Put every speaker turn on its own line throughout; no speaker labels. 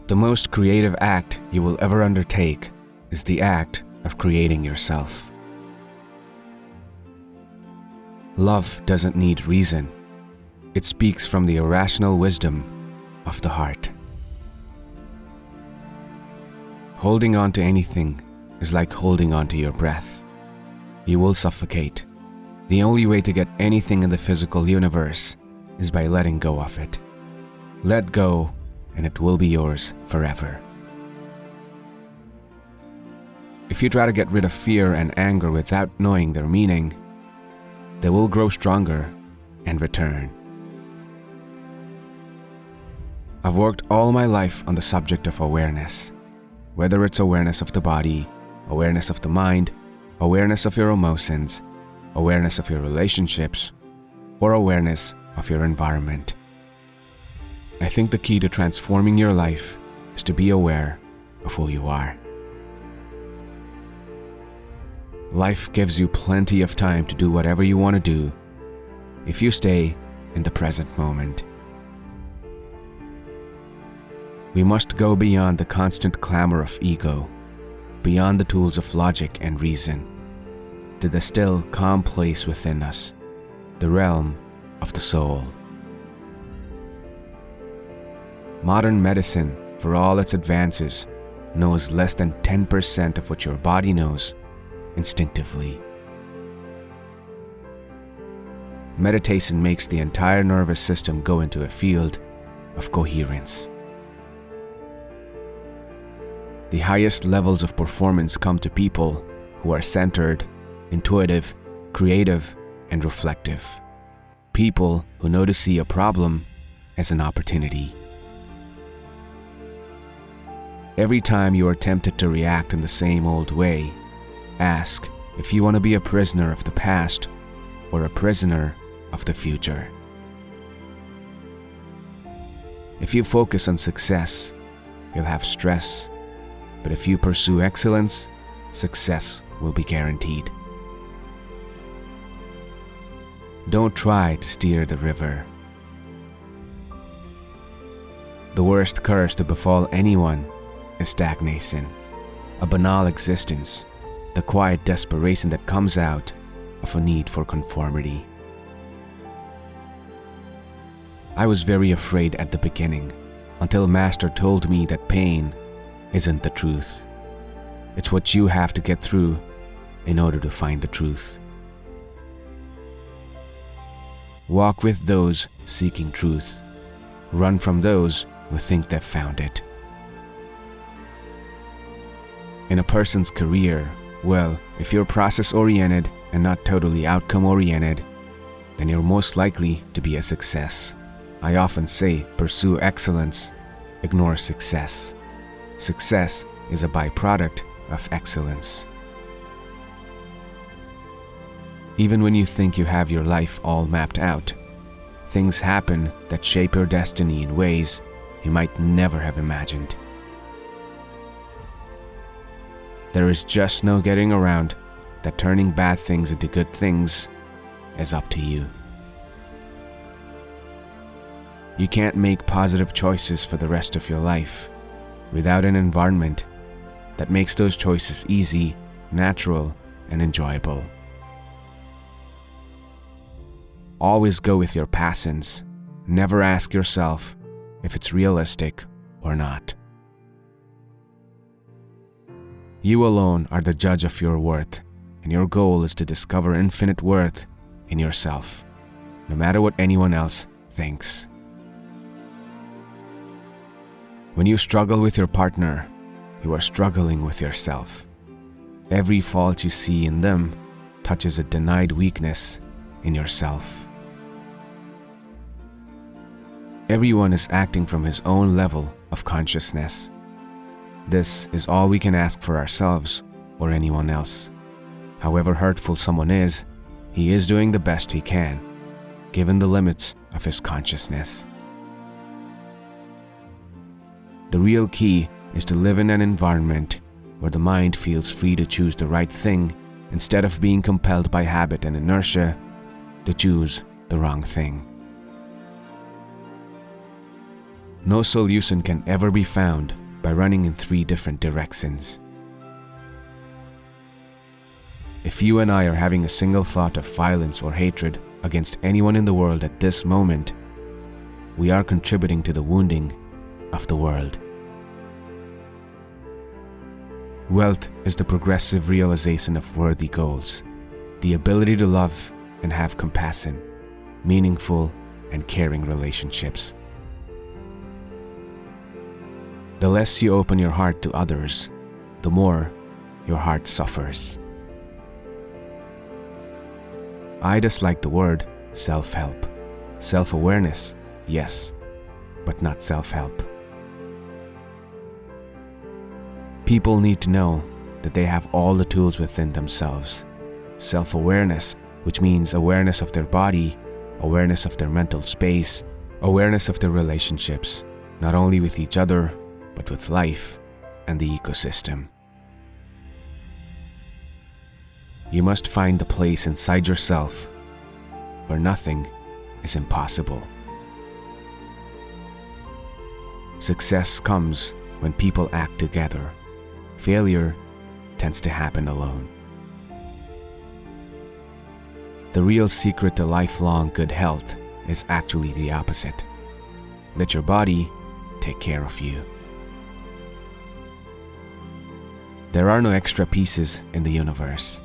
The most creative act you will ever undertake is the act of creating yourself. Love doesn't need reason. It speaks from the irrational wisdom of the heart. Holding on to anything is like holding on to your breath. You will suffocate. The only way to get anything in the physical universe is by letting go of it. Let go, and it will be yours forever. If you try to get rid of fear and anger without knowing their meaning, they will grow stronger and return. I've worked all my life on the subject of awareness, whether it's awareness of the body, awareness of the mind, awareness of your emotions, awareness of your relationships, or awareness of your environment. I think the key to transforming your life is to be aware of who you are. Life gives you plenty of time to do whatever you want to do if you stay in the present moment. We must go beyond the constant clamor of ego, beyond the tools of logic and reason, to the still, calm place within us, the realm of the soul. Modern medicine, for all its advances, knows less than 10% of what your body knows instinctively. Meditation makes the entire nervous system go into a field of coherence. The highest levels of performance come to people who are centered, intuitive, creative, and reflective. People who know to see a problem as an opportunity. Every time you are tempted to react in the same old way, ask if you want to be a prisoner of the past or a prisoner of the future. If you focus on success, you'll have stress. But if you pursue excellence, success will be guaranteed. Don't try to steer the river. The worst curse to befall anyone is stagnation, a banal existence, the quiet desperation that comes out of a need for conformity. I was very afraid at the beginning, until Master told me that pain isn't the truth. It's what you have to get through in order to find the truth. Walk with those seeking truth. Run from those who think they've found it. In a person's career, well, if you're process-oriented and not totally outcome-oriented, then you're most likely to be a success. I often say, pursue excellence, ignore success. Success is a byproduct of excellence. Even when you think you have your life all mapped out, things happen that shape your destiny in ways you might never have imagined. There is just no getting around that turning bad things into good things is up to you. You can't make positive choices for the rest of your life without an environment that makes those choices easy, natural, and enjoyable. Always go with your passions. Never ask yourself if it's realistic or not. You alone are the judge of your worth, and your goal is to discover infinite worth in yourself, no matter what anyone else thinks. When you struggle with your partner, you are struggling with yourself. Every fault you see in them touches a denied weakness in yourself. Everyone is acting from his own level of consciousness. This is all we can ask for ourselves or anyone else. However hurtful someone is, he is doing the best he can, given the limits of his consciousness. The real key is to live in an environment where the mind feels free to choose the right thing instead of being compelled by habit and inertia to choose the wrong thing. No solution can ever be found by running in 3 different directions. If you and I are having a single thought of violence or hatred against anyone in the world at this moment, we are contributing to the wounding of the world. Wealth is the progressive realization of worthy goals, the ability to love and have compassion, meaningful and caring relationships. The less you open your heart to others, the more your heart suffers. I dislike the word self-help. Self-awareness, yes, but not self-help. People need to know that they have all the tools within themselves. Self-awareness, which means awareness of their body, awareness of their mental space, awareness of their relationships, not only with each other, but with life and the ecosystem. You must find the place inside yourself where nothing is impossible. Success comes when people act together. Failure tends to happen alone. The real secret to lifelong good health is actually the opposite. Let your body take care of you. There are no extra pieces in the universe.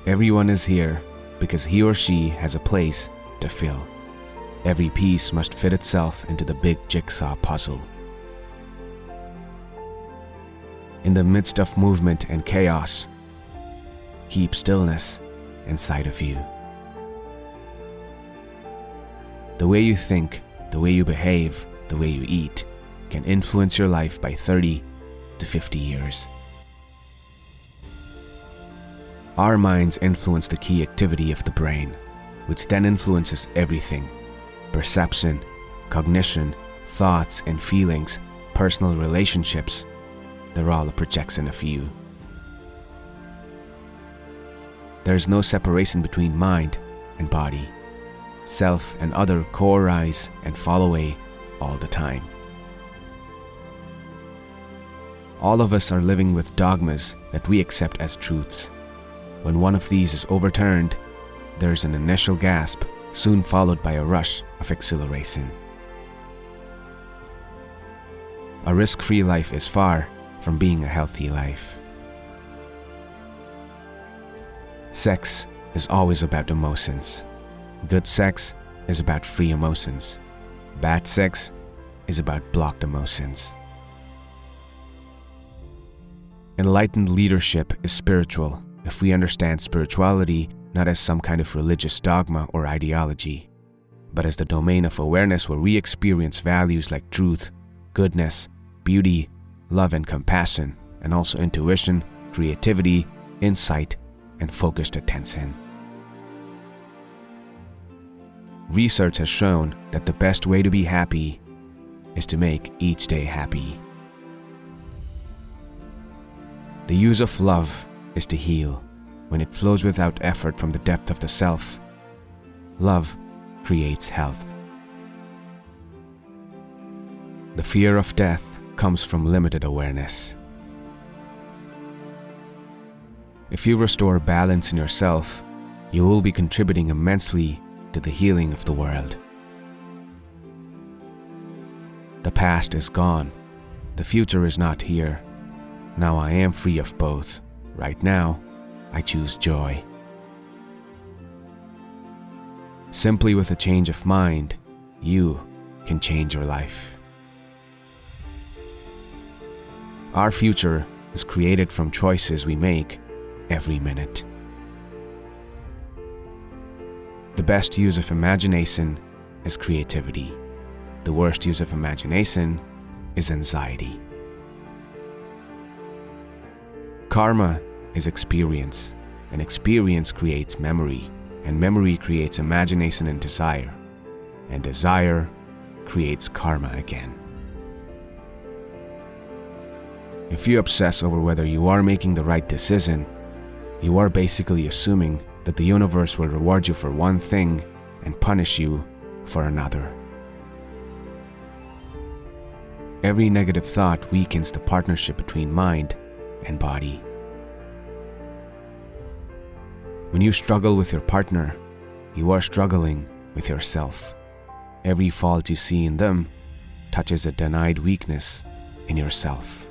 Everyone is here because he or she has a place to fill. Every piece must fit itself into the big jigsaw puzzle. In the midst of movement and chaos, keep stillness inside of you. The way you think, the way you behave, the way you eat can influence your life by 30 to 50 years. Our minds influence the key activity of the brain, which then influences everything: perception, cognition, thoughts and feelings, personal relationships. They're all a projection of you. There's no separation between mind and body. Self and other co-arise and fall away all the time. All of us are living with dogmas that we accept as truths. When one of these is overturned, there's an initial gasp, soon followed by a rush of exhilaration. A risk-free life is far from being a healthy life. Sex is always about emotions. Good sex is about free emotions. Bad sex is about blocked emotions. Enlightened leadership is spiritual if we understand spirituality not as some kind of religious dogma or ideology, but as the domain of awareness where we experience values like truth, goodness, beauty, love and compassion, and also intuition, creativity, insight, and focused attention. Research has shown that the best way to be happy is to make each day happy. The use of love is to heal. When it flows without effort from the depth of the self, love creates health. The fear of death comes from limited awareness. If you restore balance in yourself, you will be contributing immensely to the healing of the world. The past is gone. The future is not here. Now I am free of both. Right now, I choose joy. Simply with a change of mind, you can change your life. Our future is created from choices we make every minute. The best use of imagination is creativity. The worst use of imagination is anxiety. Karma is experience, and experience creates memory, and memory creates imagination and desire creates karma again. If you obsess over whether you are making the right decision, you are basically assuming that the universe will reward you for one thing and punish you for another. Every negative thought weakens the partnership between mind and body. When you struggle with your partner, you are struggling with yourself. Every fault you see in them touches a denied weakness in yourself.